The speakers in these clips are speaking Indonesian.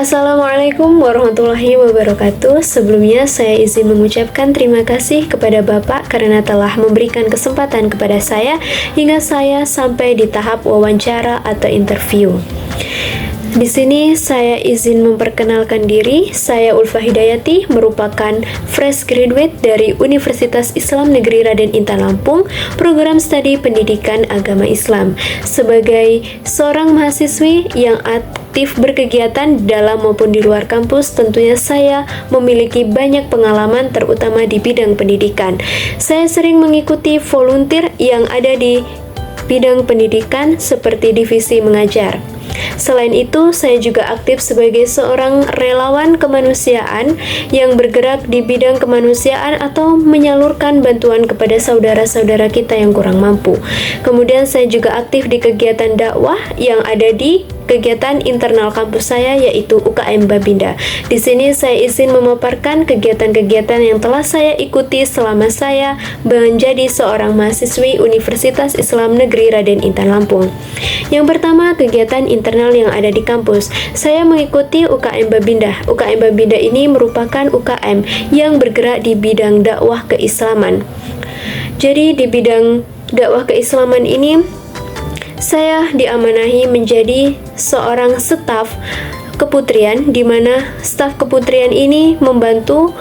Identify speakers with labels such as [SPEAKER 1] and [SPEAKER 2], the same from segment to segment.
[SPEAKER 1] Assalamualaikum warahmatullahi wabarakatuh. Sebelumnya saya izin mengucapkan terima kasih kepada Bapak karena telah memberikan kesempatan kepada saya hingga saya sampai di tahap wawancara atau interview. Di sini saya izin memperkenalkan diri. Saya Ulfa Hidayati, merupakan fresh graduate dari Universitas Islam Negeri Raden Intan Lampung, program studi pendidikan agama Islam. Sebagai seorang mahasiswi yang aktif berkegiatan dalam maupun di luar kampus, tentunya saya memiliki banyak pengalaman terutama di bidang pendidikan. Saya sering mengikuti volunteer yang ada di bidang pendidikan seperti divisi mengajar. Selain itu, saya juga aktif sebagai seorang relawan kemanusiaan yang bergerak di bidang kemanusiaan atau menyalurkan bantuan kepada saudara-saudara kita yang kurang mampu. Kemudian saya juga aktif di kegiatan dakwah yang ada di kegiatan internal kampus saya, yaitu UKM Babinda. Di sini saya izin memaparkan kegiatan-kegiatan yang telah saya ikuti selama saya menjadi seorang mahasiswi Universitas Islam Negeri Raden Intan Lampung. Yang pertama, kegiatan internal yang ada di kampus. Saya mengikuti UKM Babinda. UKM Babinda ini merupakan UKM yang bergerak di bidang dakwah keislaman. Jadi di bidang dakwah keislaman ini saya diamanahi menjadi seorang staf keputrian, di mana staf keputrian ini membantu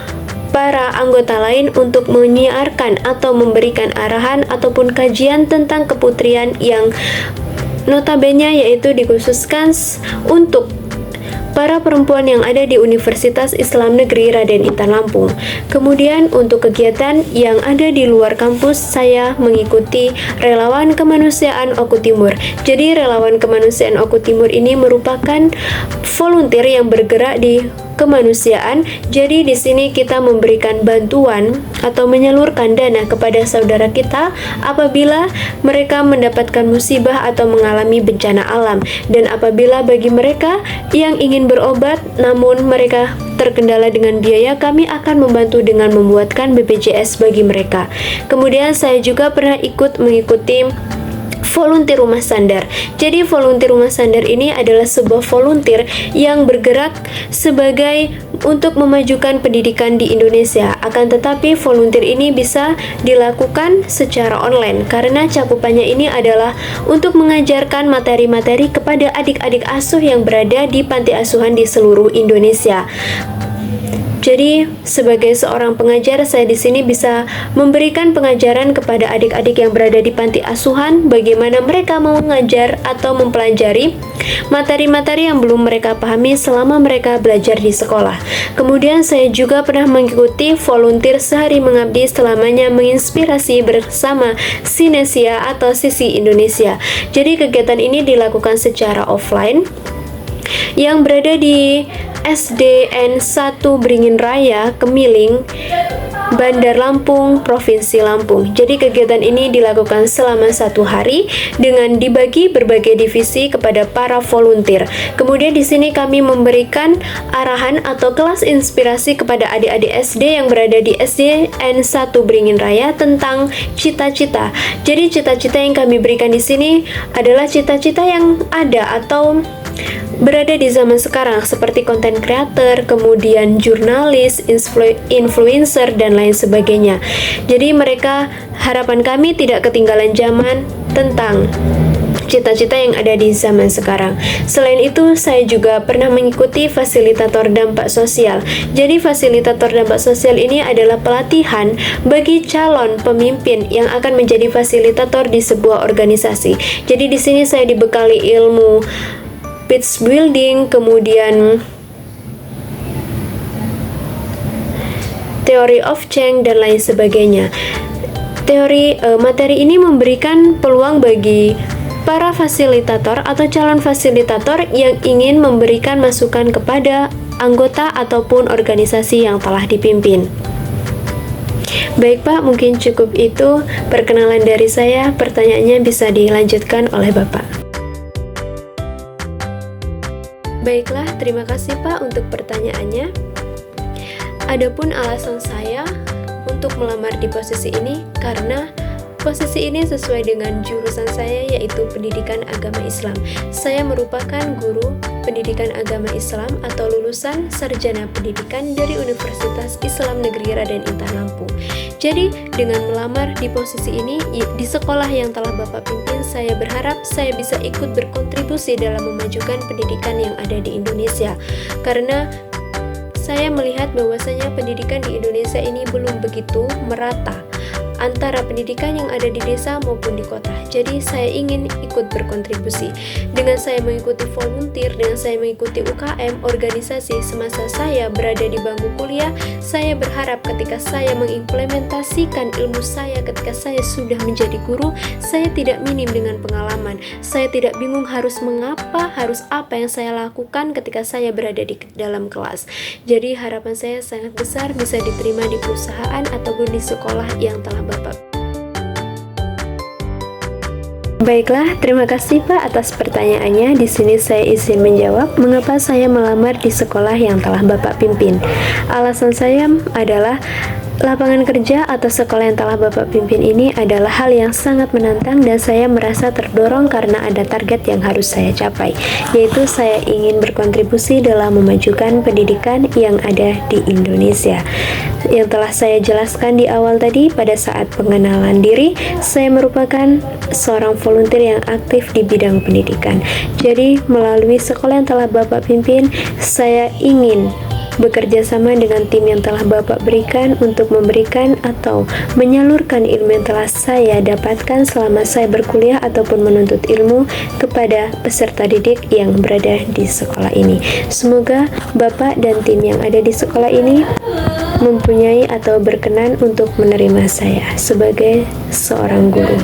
[SPEAKER 1] para anggota lain untuk menyiarkan atau memberikan arahan ataupun kajian tentang keputrian yang notabene yaitu dikhususkan untuk para perempuan yang ada di Universitas Islam Negeri Raden Intan Lampung. Kemudian untuk kegiatan yang ada di luar kampus, saya mengikuti relawan kemanusiaan Oku Timur. Jadi relawan kemanusiaan Oku Timur ini merupakan volunteer yang bergerak di kemanusiaan. Jadi di sini kita memberikan bantuan atau menyalurkan dana kepada saudara kita apabila mereka mendapatkan musibah atau mengalami bencana alam, dan apabila bagi mereka yang ingin berobat namun mereka terkendala dengan biaya, kami akan membantu dengan membuatkan BPJS bagi mereka. Kemudian saya juga pernah mengikuti volunteer rumah sandar. Jadi volunteer rumah sandar ini adalah sebuah volunteer yang bergerak sebagai untuk memajukan pendidikan di Indonesia. Akan tetapi volunteer ini bisa dilakukan secara online karena cakupannya ini adalah untuk mengajarkan materi-materi kepada adik-adik asuh yang berada di panti asuhan di seluruh Indonesia. Jadi sebagai seorang pengajar, saya di sini bisa memberikan pengajaran kepada adik-adik yang berada di panti asuhan bagaimana mereka mau mengajar atau mempelajari materi-materi yang belum mereka pahami selama mereka belajar di sekolah. Kemudian saya juga pernah mengikuti volunteer sehari mengabdi selamanya menginspirasi bersama Sinesia atau Sisi Indonesia. Jadi kegiatan ini dilakukan secara offline yang berada di SDN 1 Beringin Raya, Kemiling, Bandar Lampung, Provinsi Lampung. Jadi kegiatan ini dilakukan selama 1 hari dengan dibagi berbagai divisi kepada para volunteer. Kemudian di sini kami memberikan arahan atau kelas inspirasi kepada adik-adik SD yang berada di SDN 1 Beringin Raya tentang cita-cita. Jadi cita-cita yang kami berikan di sini adalah cita-cita yang ada atau berada di zaman sekarang seperti content creator, kemudian jurnalis, influencer, dan lain sebagainya. Jadi harapan kami tidak ketinggalan zaman tentang cita-cita yang ada di zaman sekarang. Selain itu, saya juga pernah mengikuti fasilitator dampak sosial. Jadi fasilitator dampak sosial ini adalah pelatihan bagi calon pemimpin yang akan menjadi fasilitator di sebuah organisasi. Jadi di sini saya dibekali ilmu pitch building, kemudian teori of change, dan lain sebagainya. Materi ini memberikan peluang bagi para fasilitator atau calon fasilitator yang ingin memberikan masukan kepada anggota ataupun organisasi yang telah dipimpin. Baik Pak, mungkin cukup itu perkenalan dari saya. Pertanyaannya bisa dilanjutkan oleh Bapak. Baiklah, terima kasih Pak untuk pertanyaannya. Adapun alasan saya untuk melamar di posisi ini karena Posisi ini sesuai dengan jurusan saya, yaitu pendidikan agama Islam. Saya merupakan guru pendidikan agama Islam atau lulusan sarjana pendidikan dari Universitas Islam Negeri Raden Intan Lampung. Jadi, dengan melamar di posisi ini di sekolah yang telah Bapak pimpin, saya berharap saya bisa ikut berkontribusi dalam memajukan pendidikan yang ada di Indonesia. Karena saya melihat bahwasanya pendidikan di Indonesia ini belum begitu merata antara pendidikan yang ada di desa maupun di kota. Jadi saya ingin ikut berkontribusi dengan saya mengikuti volunteer, dengan saya mengikuti UKM, organisasi semasa saya berada di bangku kuliah. Saya berharap ketika saya mengimplementasikan ilmu saya ketika saya sudah menjadi guru, saya tidak minim dengan pengalaman. Saya tidak bingung harus mengapa, harus apa yang saya lakukan ketika saya berada di dalam kelas. Jadi harapan saya sangat besar bisa diterima di perusahaan ataupun di sekolah yang telah Bapak. Baiklah, terima kasih Pak atas pertanyaannya. Di sini saya izin menjawab mengapa saya melamar di sekolah yang telah Bapak pimpin. Alasan saya adalah lapangan kerja atau sekolah yang telah Bapak pimpin ini adalah hal yang sangat menantang dan saya merasa terdorong karena ada target yang harus saya capai, yaitu saya ingin berkontribusi dalam memajukan pendidikan yang ada di Indonesia. Yang telah saya jelaskan di awal tadi, pada saat pengenalan diri, saya merupakan seorang volunteer yang aktif di bidang pendidikan. Jadi, melalui sekolah yang telah Bapak pimpin, saya ingin bekerja sama dengan tim yang telah Bapak berikan untuk memberikan atau menyalurkan ilmu yang telah saya dapatkan selama saya berkuliah ataupun menuntut ilmu kepada peserta didik yang berada di sekolah ini. Semoga Bapak dan tim yang ada di sekolah ini mempunyai atau berkenan untuk menerima saya sebagai seorang guru.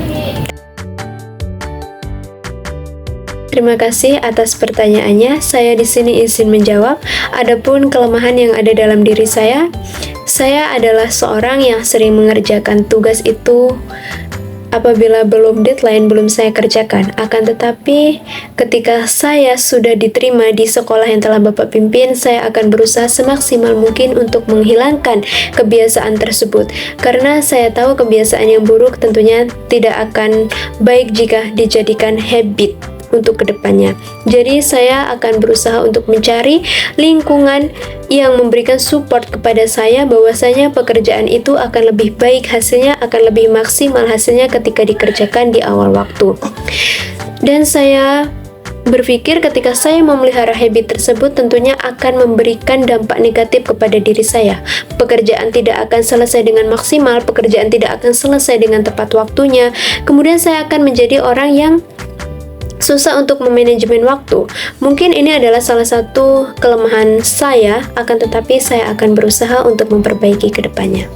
[SPEAKER 1] Terima kasih atas pertanyaannya. Saya di sini izin menjawab. Adapun kelemahan yang ada dalam diri saya adalah seorang yang sering mengerjakan tugas itu apabila belum deadline belum saya kerjakan. Akan tetapi ketika saya sudah diterima di sekolah yang telah Bapak pimpin, saya akan berusaha semaksimal mungkin untuk menghilangkan kebiasaan tersebut. Karena saya tahu kebiasaan yang buruk tentunya tidak akan baik jika dijadikan habit untuk kedepannya. Jadi saya akan berusaha untuk mencari lingkungan yang memberikan support kepada saya bahwasanya pekerjaan itu akan lebih baik hasilnya, akan lebih maksimal hasilnya ketika dikerjakan di awal waktu. Dan saya berpikir ketika saya memelihara habit tersebut tentunya akan memberikan dampak negatif kepada diri saya. Pekerjaan tidak akan selesai dengan maksimal, pekerjaan tidak akan selesai dengan tepat waktunya. Kemudian saya akan menjadi orang yang susah untuk memanajemen waktu. Mungkin ini adalah salah satu kelemahan saya, akan tetapi saya akan berusaha untuk memperbaiki ke depannya.